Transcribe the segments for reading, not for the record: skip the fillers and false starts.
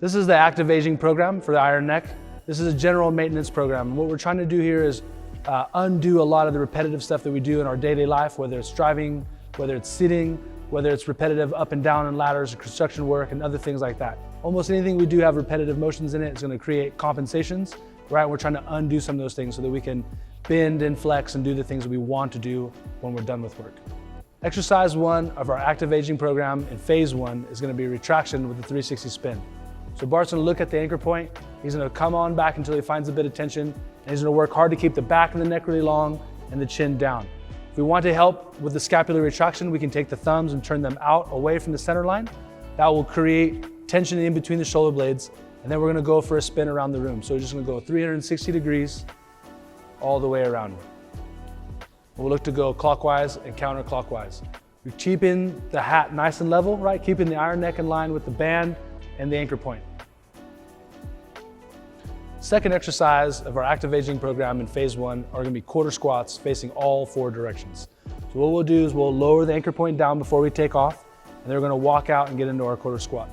This is the active aging program for the iron neck. This is a general maintenance program. And what we're trying to do here is undo a lot of the repetitive stuff that we do in our daily life, whether it's driving, whether it's sitting, whether it's repetitive up and down in ladders, construction work, and other things like that. Almost anything we do have repetitive motions in it. It's going to create compensations, right? We're trying to undo some of those things so that we can bend and flex and do the things that we want to do when we're done with work. Exercise 1 of our active aging program in phase 1 is going to be retraction with the 360 spin. So Bart's going to look at the anchor point. He's going to come on back until he finds a bit of tension, and he's going to work hard to keep the back of the neck really long and the chin down. If we want to help with the scapular retraction, we can take the thumbs and turn them out away from the center line. That will create tension in between the shoulder blades, and then we're going to go for a spin around the room. So we're just going to go 360 degrees all the way around. We'll look to go clockwise and counterclockwise. We're keeping the hat nice and level, right? Keeping the iron neck in line with the band and the anchor point. Second exercise of our active aging program in phase 1 are going to be quarter squats facing all 4 directions. So what we'll do is we'll lower the anchor point down before we take off, and then we're going to walk out and get into our quarter squat.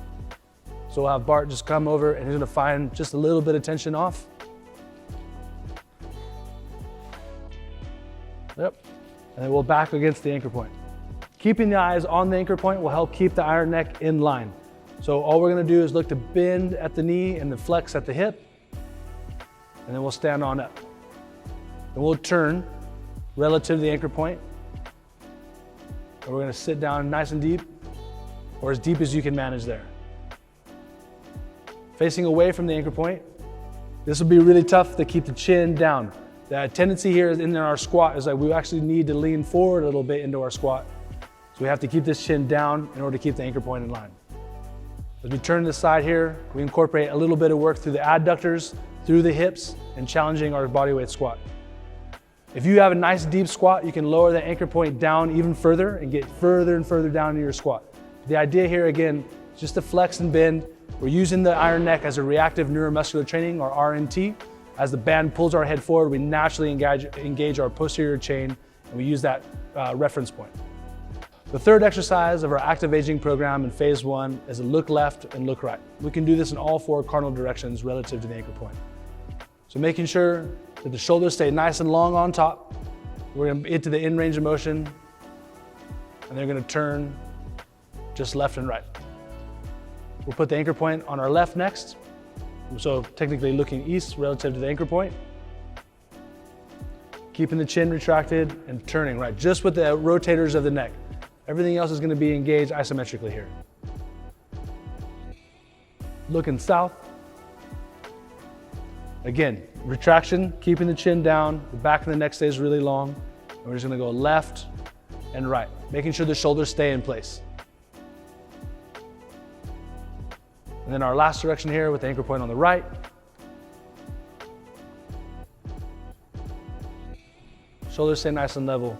So we'll have Bart just come over and he's going to find just a little bit of tension off. Yep. And then we'll back against the anchor point. Keeping the eyes on the anchor point will help keep the iron neck in line. So all we're going to do is look to bend at the knee and then flex at the hip, and then we'll stand on up. And we'll turn relative to the anchor point, and we're going to sit down nice and deep, or as deep as you can manage there. Facing away from the anchor point, this will be really tough to keep the chin down. The tendency here in our squat is that we actually need to lean forward a little bit into our squat. So we have to keep this chin down in order to keep the anchor point in line. As we turn to the side here, we incorporate a little bit of work through the adductors, through the hips, and challenging our bodyweight squat. If you have a nice deep squat, you can lower the anchor point down even further and get further and further down into your squat. The idea here again is just to flex and bend. We're using the iron neck as a reactive neuromuscular training, or RNT. As the band pulls our head forward, we naturally engage our posterior chain, and we use that reference point. The third exercise of our active aging program in phase 1 is a look left and look right. We can do this in all 4 cardinal directions relative to the anchor point. So making sure that the shoulders stay nice and long on top. We're going to get to the in range of motion, and they're going to turn just left and right. We'll put the anchor point on our left next. So technically looking east relative to the anchor point. Keeping the chin retracted and turning, right, just with the rotators of the neck. Everything else is going to be engaged isometrically here. Looking south. Again, retraction, keeping the chin down, the back of the neck stays really long. And we're just going to go left and right, making sure the shoulders stay in place. And then our last direction here with the anchor point on the right. Shoulders stay nice and level.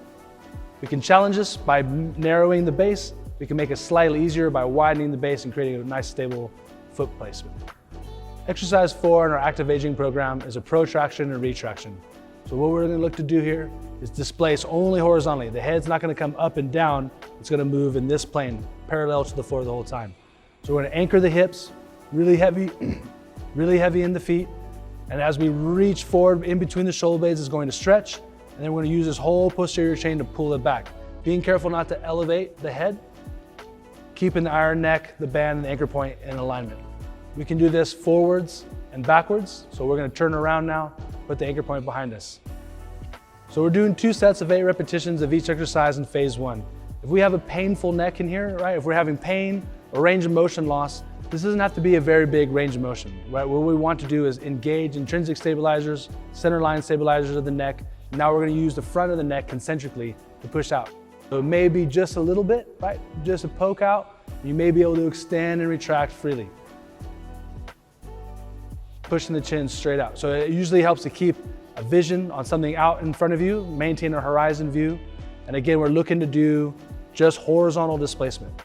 We can challenge this by narrowing the base. We can make it slightly easier by widening the base and creating a nice stable foot placement. Exercise 4 in our active aging program is a protraction and retraction. So what we're going to look to do here is displace only horizontally. The head's not going to come up and down. It's going to move in this plane, parallel to the floor the whole time. So we're going to anchor the hips, really heavy in the feet. And as we reach forward in between the shoulder blades, it's going to stretch. And then we're going to use this whole posterior chain to pull it back. Being careful not to elevate the head, keeping the iron neck, the band, and the anchor point in alignment. We can do this forwards and backwards. So we're going to turn around now, put the anchor point behind us. So we're doing 2 sets of 8 repetitions of each exercise in phase 1. If we have a painful neck in here, right? If we're having pain or range of motion loss, this doesn't have to be a very big range of motion, right? What we want to do is engage intrinsic stabilizers, center line stabilizers of the neck. Now we're going to use the front of the neck concentrically to push out. So it may be just a little bit, right? Just a poke out. You may be able to extend and retract freely. Pushing the chin straight out. So it usually helps to keep a vision on something out in front of you, maintain a horizon view. And again, we're looking to do just horizontal displacement.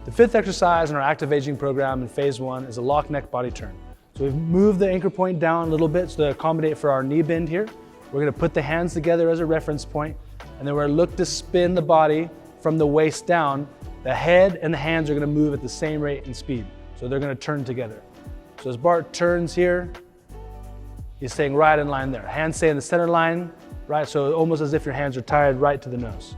The 5th exercise in our active aging program in phase 1 is a lock neck body turn. So we've moved the anchor point down a little bit to accommodate for our knee bend here. We're going to put the hands together as a reference point, and then we're going to look to spin the body from the waist down. The head and the hands are going to move at the same rate and speed. So they're gonna turn together. So as Bart turns here, he's staying right in line there. Hands stay in the center line, right? So almost as if your hands are tied right to the nose.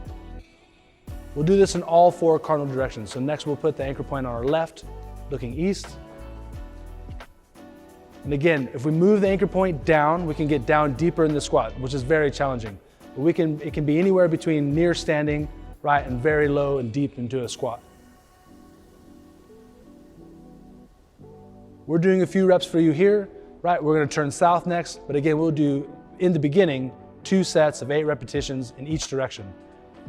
We'll do this in all 4 cardinal directions. So next we'll put the anchor point on our left, looking east. And again, if we move the anchor point down, we can get down deeper in the squat, which is very challenging. But it can be anywhere between near standing, right, and very low and deep into a squat. We're doing a few reps for you here, right? We're gonna turn south next, but again, we'll do, in the beginning, 2 sets of 8 repetitions in each direction.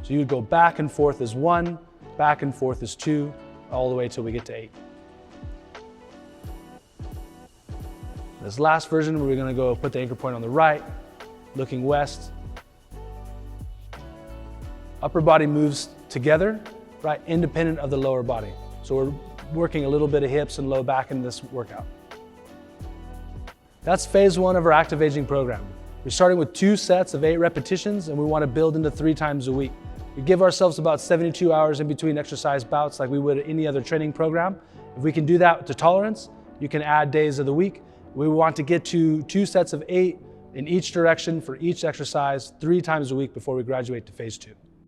So you would go back and forth as 1, back and forth as 2, all the way till we get to 8. This last version, we're gonna go put the anchor point on the right, looking west. Upper body moves together, right, independent of the lower body. So we're working a little bit of hips and low back in this workout. That's phase 1 of our active aging program. We're starting with 2 sets of 8 repetitions, and we want to build into 3 times a week. We give ourselves about 72 hours in between exercise bouts like we would any other training program. If we can do that to tolerance, you can add days of the week. We want to get to 2 sets of 8 in each direction for each exercise 3 times a week before we graduate to phase 2.